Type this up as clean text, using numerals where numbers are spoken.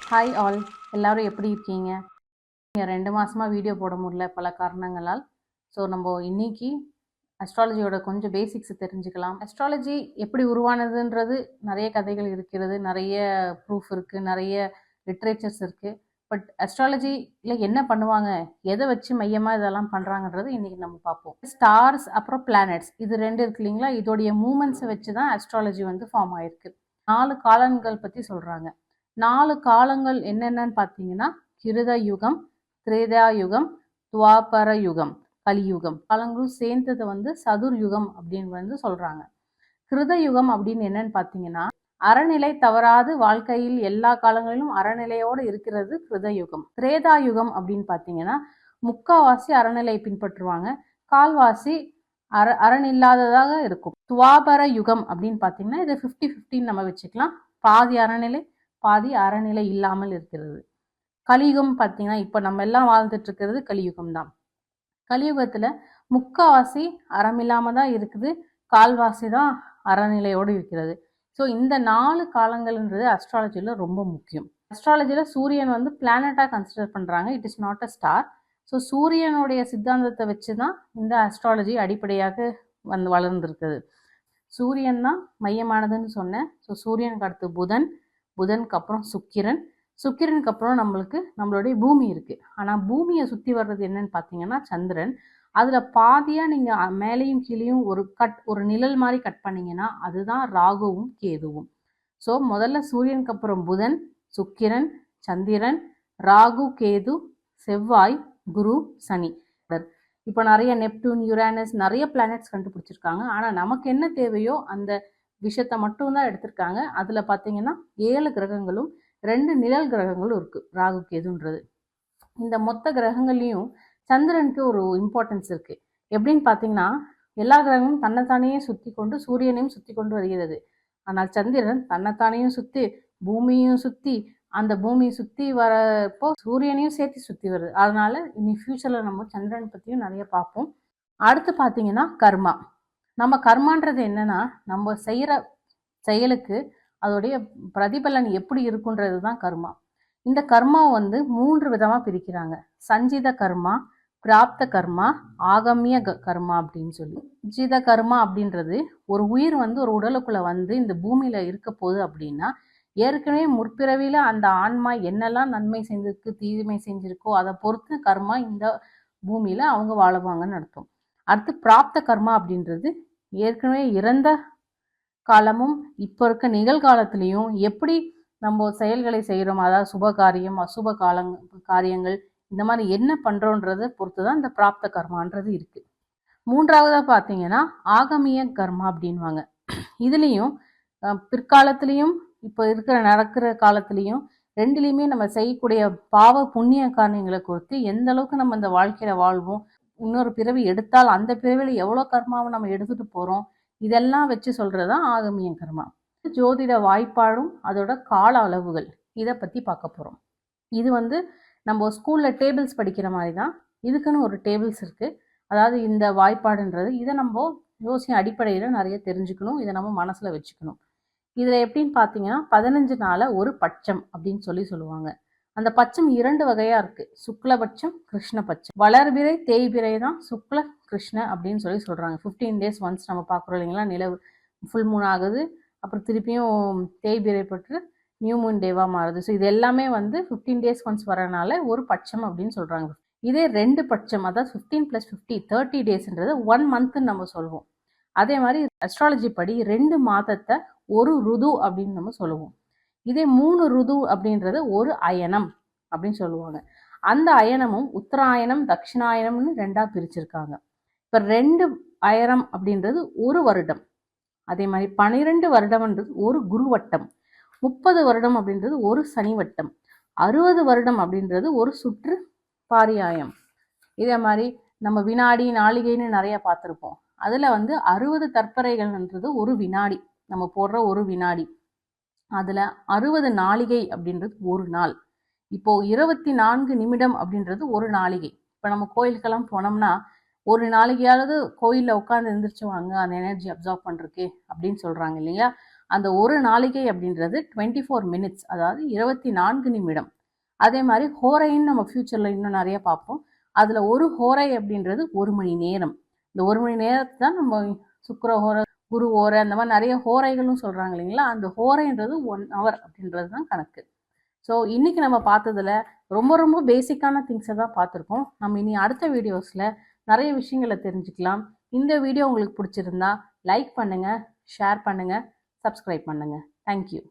Hi all, எல்லாரும் எப்படி இருக்கீங்க? 2 மாசமா வீடியோ போட முடியல பல காரணங்களால். ஸோ நம்ம இன்னைக்கு அஸ்ட்ராலஜியோட கொஞ்சம் பேசிக்ஸ் தெரிஞ்சுக்கலாம். அஸ்ட்ராலஜி எப்படி உருவானதுன்றது நிறைய கதைகள் இருக்கிறது, நிறைய ப்ரூஃப் இருக்குது, நிறைய லிட்ரேச்சர்ஸ் இருக்குது. பட் அஸ்ட்ராலஜியில் என்ன பண்ணுவாங்க, எதை வச்சு மையமாக இதெல்லாம் பண்ணுறாங்கன்றது இன்றைக்கி நம்ம பார்ப்போம். ஸ்டார்ஸ் அப்புறம் பிளானட்ஸ் இது ரெண்டு இருக்கு இல்லைங்களா, இதோடைய மூமெண்ட்ஸை வச்சு தான் அஸ்ட்ராலஜி வந்து ஃபார்ம் ஆயிருக்கு. 4 காலங்கள் பற்றி சொல்கிறாங்க. 4 காலங்கள் என்னென்னு பார்த்தீங்கன்னா, கிருத யுகம், திரேதா யுகம், துவாபர யுகம், கலியுகம் காலங்களும் சேர்ந்தது வந்து சதுர் யுகம் அப்படின்னு வந்து சொல்றாங்க. கிருத யுகம் அப்படின்னு என்னன்னு பார்த்தீங்கன்னா, அறநிலை தவறாது வாழ்க்கையில் எல்லா காலங்களிலும் அறநிலையோடு இருக்கிறது கிருத யுகம். திரேதா யுகம் அப்படின்னு பார்த்தீங்கன்னா, முக்காவாசி அறநிலை பின்பற்றுவாங்க, கால்வாசி அறநில்லாததாக இருக்கும். துவாபர யுகம் அப்படின்னு பார்த்தீங்கன்னா, இது 50-50 நம்ம வச்சுக்கலாம். பாதி அறநிலை, பாதி அறநிலை இல்லாமல் இருக்கிறது. கலியுகம் பார்த்தீங்கன்னா, இப்போ நம்ம எல்லாம் வாழ்ந்துட்டு இருக்கிறது கலியுகம் தான். கலியுகத்தில் முக்காவாசி அறமில்லாமல் தான் இருக்குது, கால்வாசி தான் அறநிலையோடு இருக்கிறது. ஸோ இந்த 4 காலங்கள்ன்றது அஸ்ட்ராலஜியில் ரொம்ப முக்கியம். அஸ்ட்ராலஜியில் சூரியன் வந்து பிளானட்டாக கன்சிடர் பண்ணுறாங்க, it is not a star. So சூரியனுடைய சித்தாந்தத்தை வச்சு தான் இந்த அஸ்ட்ராலஜி அடிப்படையாக வந்து வளர்ந்துருக்குது. சூரியன் தான் மையமானதுன்னு சொன்னேன். ஸோ சூரியனுக்கு அடுத்து புதன், புதனுக்கு அப்புறம் சுக்கிரன், சுக்கிரனுக்கு அப்புறம் நம்மளுடைய பூமி இருக்குது. ஆனால் பூமியை சுற்றி வர்றது என்னன்னு பார்த்தீங்கன்னா சந்திரன். அதில் பாதியாக நீங்கள் மேலேயும் கீழேயும் ஒரு நிழல் மாதிரி கட் பண்ணிங்கன்னா அதுதான் ராகுவும் கேதுவும். ஸோ முதல்ல சூரியனுக்கு அப்புறம் புதன், சுக்கிரன், சந்திரன், ராகு, கேது, செவ்வாய், குரு, சனி. இப்போ நிறைய நெப்டூன், யுரானஸ் நிறைய பிளானட்ஸ் கண்டுபிடிச்சிருக்காங்க. ஆனால் நமக்கு என்ன தேவையோ அந்த விஷயத்தை மட்டும்தான் எடுத்திருக்காங்க. அதில் பார்த்தீங்கன்னா 7 கிரகங்களும் 2 நிழல் கிரகங்களும் இருக்குது, ராகு கேதுன்றது. இந்த மொத்த கிரகங்கள்லையும் சந்திரனுக்கு ஒரு இம்பார்ட்டன்ஸ் இருக்குது. எப்படின்னு பார்த்தீங்கன்னா, எல்லா கிரகமும் தன்னைத்தானையே சுற்றி கொண்டு சூரியனையும் சுற்றி கொண்டு வருகிறது. ஆனால் சந்திரன் தன்னைத்தானையும் சுற்றி பூமியையும் சுற்றி அந்த பூமியை சுற்றி வரப்போ சூரியனையும் சேர்த்து சுற்றி வருது. அதனால இனி ஃபியூச்சரில் நம்ம சந்திரன் பற்றியும் நிறைய பார்ப்போம். அடுத்து பார்த்தீங்கன்னா கர்மா. நம்ம கர்மான்றது என்னன்னா, நம்ம செய்கிற செயலுக்கு அதோடைய பிரதிபலன் எப்படி இருக்குன்றது தான் கர்மா. இந்த கர்மாவை வந்து 3 விதமாக பிரிக்கிறாங்க. சஞ்சித கர்மா, பிராப்த கர்மா, ஆகமிய கர்மா அப்படின்னு சொல்லி. சஞ்சித கர்மா அப்படின்றது ஒரு உயிர் வந்து ஒரு உடலுக்குள்ள வந்து இந்த பூமியில இருக்க போகுது அப்படின்னா, ஏற்கனவே முற்பிறவியில அந்த ஆன்மா என்னெல்லாம் நன்மை செஞ்சிருக்கு, தீமை செஞ்சிருக்கோ அதை பொறுத்து கர்மா இந்த பூமியில அவங்க வாழுவாங்கன்னு அர்த்தம். அடுத்து பிராப்த கர்மா அப்படின்றது ஏற்கனவே இறந்த காலமும் இப்போ இருக்க நிகழ்காலத்திலையும் எப்படி நம்ம செயல்களை செய்கிறோம், அதாவது சுப காரியம், அசுப காரியங்கள், இந்த மாதிரி என்ன பண்ணுறோன்றதை பொறுத்து தான் இந்த பிராப்த கர்மான்றது இருக்குது. 3ஆவதாக பார்த்தீங்கன்னா ஆகமிய கர்மா அப்படின்வாங்க. இதுலேயும் பிற்காலத்திலையும் இப்போ நடக்கிற காலத்திலையும் ரெண்டுலேயுமே நம்ம செய்யக்கூடிய பாவ புண்ணிய காரியங்களை குறித்து எந்த அளவுக்கு நம்ம இந்த வாழ்க்கையில் வாழ்வோம், இன்னொரு பிறவி எடுத்தால் அந்த பிறவியில் எவ்வளோ கர்மாவை நம்ம எடுத்துகிட்டு போகிறோம், இதெல்லாம் வச்சு சொல்கிறது தான் ஆகமிய கர்மா. ஜோதிட வாய்ப்பாடும் அதோட கால அளவுகள், இதை பற்றி பார்க்க போகிறோம். இது வந்து நம்ம ஸ்கூலில் டேபிள்ஸ் படிக்கிற மாதிரி தான், இதுக்குன்னு ஒரு டேபிள்ஸ் இருக்குது. அதாவது இந்த வாய்ப்பாடுன்றது இதை நம்ம யோசனை அடிப்படையில் நிறைய தெரிஞ்சுக்கணும், இதை நம்ம மனசில் வச்சுக்கணும். இதில் எப்படின்னு பார்த்தீங்கன்னா 15 நாளை ஒரு பட்சம் அப்படின்னு சொல்லுவாங்க. அந்த பட்சம் 2 வகையாக இருக்குது, சுக்லபட்சம், கிருஷ்ணபட்சம். வளர்பிறை தேய்பிறை தான் சுக்ல கிருஷ்ண அப்படின்னு சொல்கிறாங்க. 15 days ஒன்ஸ் நம்ம பார்க்குறோம் இல்லைங்களா, நிலவு ஃபுல் மூன் ஆகுது, அப்புறம் திருப்பியும் தேய்பிறை பற்று நியூ மூன் டேவாக மாறுது. ஸோ இது எல்லாமே வந்து 15 days ஒன்ஸ் வரனால ஒரு பட்சம் அப்படின்னு சொல்கிறாங்க. இதே 2 பட்சம், அதாவது 15 + 50 30 daysன்றது 1 monthன்னு நம்ம சொல்லுவோம். அதே மாதிரி அஸ்ட்ராலஜி படி 2 மாதத்தை ஒரு ருது அப்படின்னு நம்ம சொல்லுவோம். இதே 3 ருது அப்படின்றது ஒரு அயனம் அப்படின்னு சொல்லுவாங்க. அந்த அயனமும் உத்தராயணம், தட்சிணாயனம்னு 2ஆக பிரிச்சிருக்காங்க. இப்போ 2 அயனம் அப்படின்றது ஒரு வருடம். அதே மாதிரி 12 வருடம்ன்றது ஒரு குருவட்டம், 30 வருடம் அப்படின்றது ஒரு சனி வட்டம், 60 வருடம் அப்படின்றது ஒரு சுற்று பாரியாயம். இதே மாதிரி நம்ம வினாடி நாளிகைன்னு நிறைய பார்த்துருப்போம். அதில் வந்து 60 தற்பறைகள்ன்றது ஒரு வினாடி, நம்ம போடுற ஒரு வினாடி. அதில் 60 நாளிகை அப்படின்றது ஒரு நாள். இப்போது 24 நிமிடம் அப்படின்றது ஒரு நாளிகை. இப்போ நம்ம கோயிலுக்கெல்லாம் போனோம்னா ஒரு நாளைக்காவது கோயிலில் உட்காந்து எந்திரிச்சுவாங்க அந்த எனர்ஜி அப்சார்ப் பண்ணுறதுக்கே அப்படின்னு சொல்கிறாங்க இல்லையா. அந்த ஒரு நாளிகை அப்படின்றது 24 மினிட்ஸ், அதாவது 24 நிமிடம். அதே மாதிரி ஹோரைன்னு நம்ம ஃப்யூச்சரில் இன்னும் நிறைய பார்ப்போம். அதில் ஒரு ஹோரை அப்படின்றது 1 மணி நேரம். இந்த 1 மணி நேரத்தை தான் நம்ம சுக்கிர ஹோரை, குரு ஹோரை, அந்த மாதிரி நிறைய ஹோரைகளும் சொல்கிறாங்க இல்லைங்களா. அந்த ஹோரைன்றது 1 ஹவர் அப்படின்றது தான் கணக்கு. ஸோ இன்றைக்கி நம்ம பார்த்ததுல ரொம்ப ரொம்ப பேசிக்கான திங்ஸை தான் பார்த்துருக்கோம். நம்ம இனி அடுத்த வீடியோஸில் நிறைய விஷயங்களை தெரிஞ்சுக்கலாம். இந்த வீடியோ உங்களுக்கு பிடிச்சிருந்தா லைக் பண்ணுங்கள், ஷேர் பண்ணுங்கள், சப்ஸ்கிரைப் பண்ணுங்கள். தேங்க்யூ.